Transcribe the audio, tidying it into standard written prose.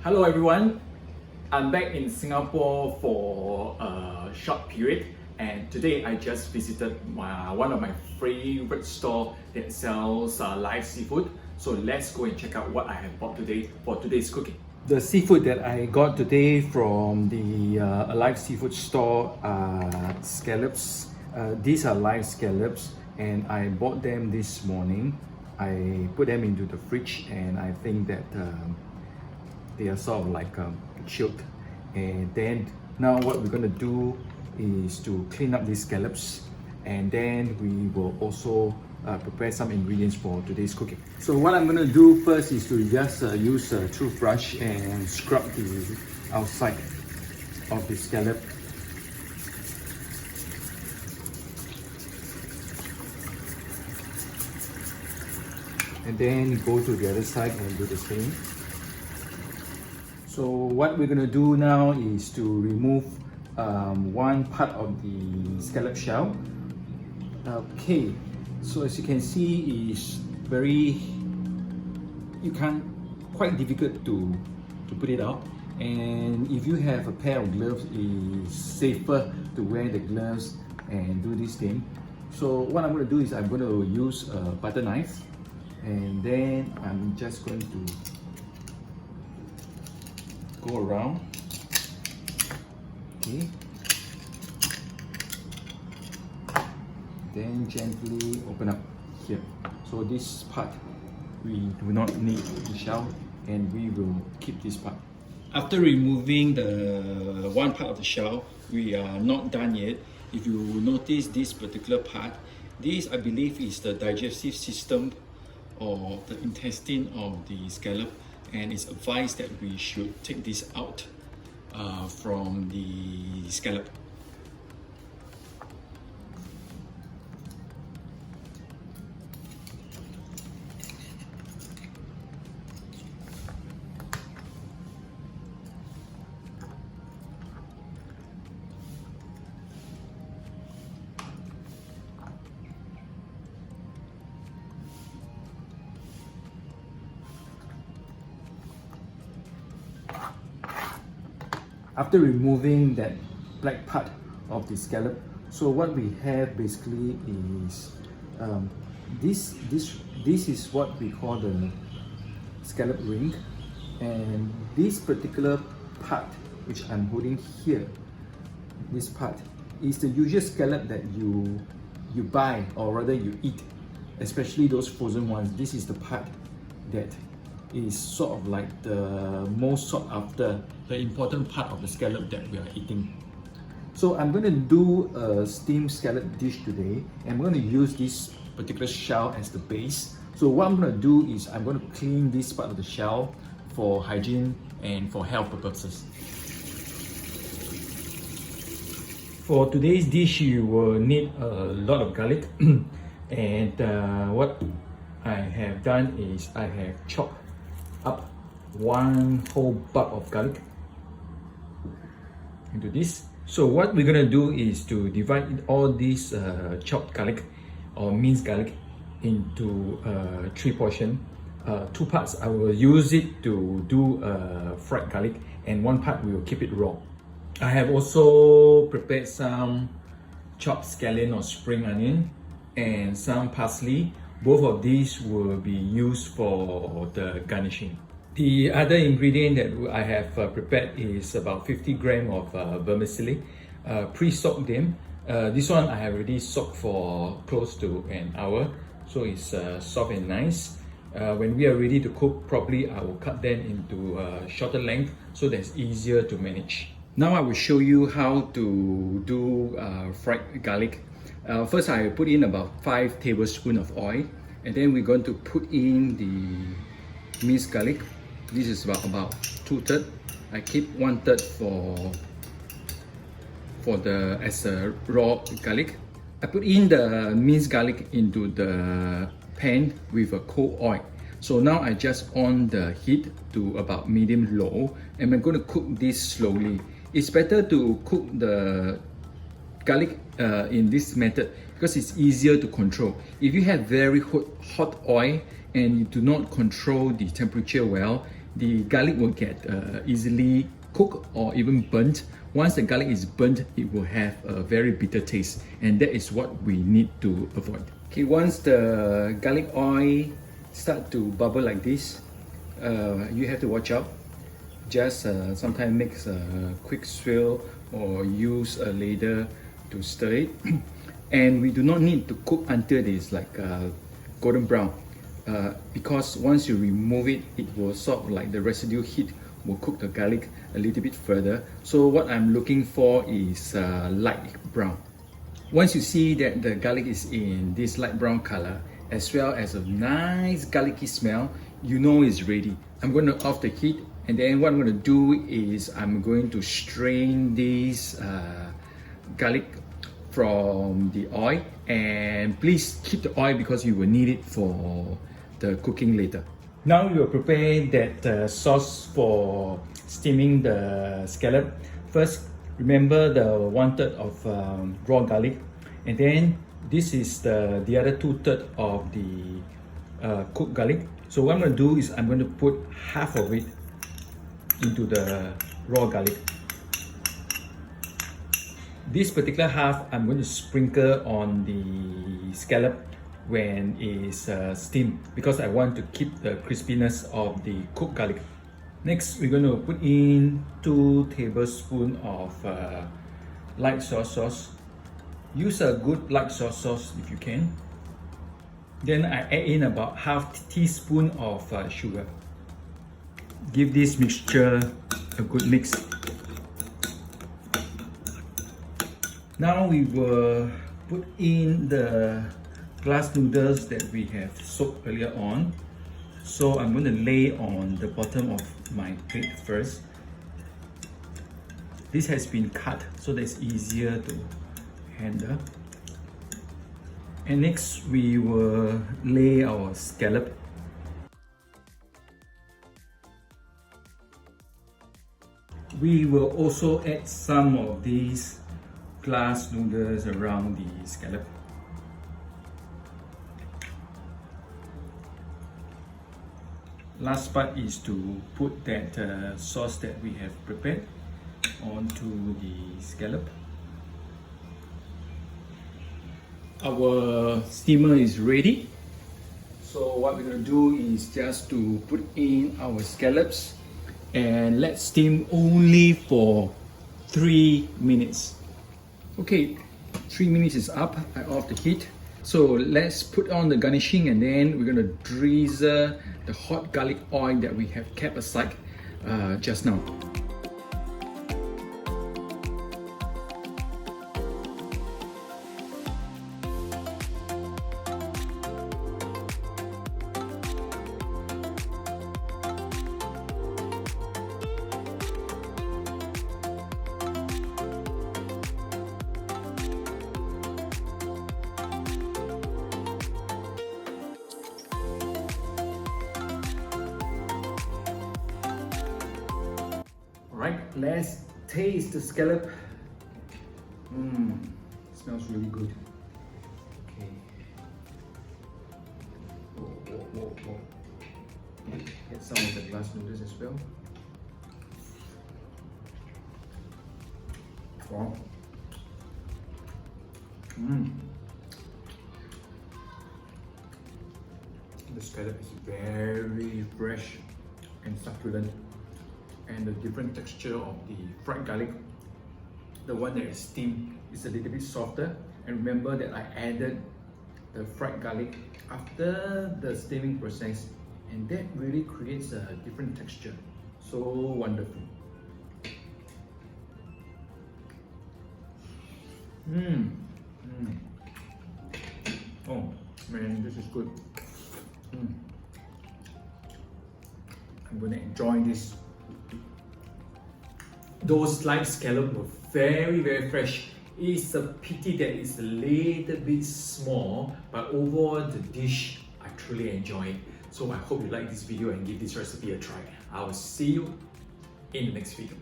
Hello everyone, I'm back in Singapore for a short period and today I just visited one of my favorite store that sells live seafood. So let's go and check out what I have bought today for today's cooking. The seafood that I got today from the live seafood store are scallops. These are live scallops and I bought them this morning. I put them into the fridge and I think that they are sort of like chilled. And then now what we're going to do is to clean up these scallops, and then we will also prepare some ingredients for today's cooking. So what I'm going to do first is to just use a toothbrush and scrub the outside of the scallop. And then go to the other side and do the same. So what we're going to do now is to remove one part of the scallop shell. Okay, so as you can see, it's quite difficult to put it out. And if you have a pair of gloves, it's safer to wear the gloves and do this thing. So what I'm going to do is I'm going to use a butter knife, and then I'm just going to go around. Okay. Then gently open up here. So this part we do not need the shell, and we will keep this part. After removing the one part of the shell, we are not done yet. If you notice this particular part, this I believe is the digestive system or the intestine of the scallop, and it's advised that we should take this out from the scallop. After removing that black part of the scallop, so what we have basically is this is what we call the scallop ring, and this particular part which I'm holding here, this part is the usual scallop that you buy, or rather you eat, especially those frozen ones. This is the part that is sort of like the most sought after, the important part of the scallop that we are eating. So I'm going to do a steamed scallop dish today, and I'm going to use this particular shell as the base. So what I'm going to do is I'm going to clean this part of the shell for hygiene and for health purposes. For today's dish, you will need a lot of garlic. And what I have done is I have chopped up one whole bulb of garlic into this. So what we're gonna do is to divide all these chopped garlic or minced garlic into 3 portions. 2 parts I will use it to do fried garlic, and 1 part we will keep it raw. I have also prepared some chopped scallion or spring onion and some parsley. Both of these will be used for the garnishing. The other ingredient that I have prepared is about 50 grams of vermicelli. Pre-soaked them. This one I have already soaked for close to an hour, so it's soft and nice. When we are ready to cook properly, I will cut them into shorter length so that it's easier to manage. Now I will show you how to do fried garlic. First, I put in about 5 tablespoons of oil, and then we're going to put in the minced garlic. This is about 2/3. I keep 1/3 as a raw garlic. I put in the minced garlic into the pan with a cold oil. So now I just on the heat to about medium-low, and I'm going to cook this slowly. It's better to cook the garlic in this method because it's easier to control. If you have very hot oil and you do not control the temperature well, the garlic will get easily cooked or even burnt. Once the garlic is burnt, it will have a very bitter taste, and that is what we need to avoid. Okay, once the garlic oil start to bubble like this, you have to watch out. Just sometimes make a quick swirl or use a ladle to stir it. And we do not need to cook until it is like golden brown, because once you remove it, it will sort of like the residue heat will cook the garlic a little bit further. So what I'm looking for is light brown. Once you see that the garlic is in this light brown color, as well as a nice garlicky smell, you know it's ready. I'm going to off the heat, and then what I'm going to do is I'm going to strain this garlic from the oil, and please keep the oil because you will need it for the cooking later. Now we will prepare that sauce for steaming the scallop. First, remember the 1/3 of raw garlic, and then this is the other 2/3 of the cooked garlic. So what I'm going to do is I'm going to put half of it into the raw garlic. This particular half I'm going to sprinkle on the scallop when it's steamed, because I want to keep the crispiness of the cooked garlic. Next, we're going to put in 2 tablespoons of light soy sauce. Use a good light soy sauce if you can. Then I add in about half teaspoon of sugar. Give this mixture a good mix. Now we will put in the glass noodles that we have soaked earlier on. So I'm going to lay on the bottom of my plate first. This has been cut so that it's easier to handle. And next we will lay our scallop. We will also add some of these glass noodles around the scallop. Last part is to put that sauce that we have prepared onto the scallop. Our steamer is ready. So what we're going to do is just to put in our scallops and let steam only for 3 minutes. Okay, 3 minutes is up. I off the heat. So let's put on the garnishing, and then we're going to drizzle the hot garlic oil that we have kept aside just now. Alright, let's taste the scallop. Smells really good. Okay. Whoa. Get some of the glass noodles as well. Wow. The scallop is very fresh and succulent, and the different texture of the fried garlic, the one that is steamed, is a little bit softer. And remember that I added the fried garlic after the steaming process, and that really creates a different texture. So wonderful. Oh man, this is good. I'm gonna enjoy this. Those light scallops were very fresh. It's a pity that it's a little bit small, but overall the dish, I truly enjoy it. So I hope you like this video and give this recipe a try. I will see you in the next video.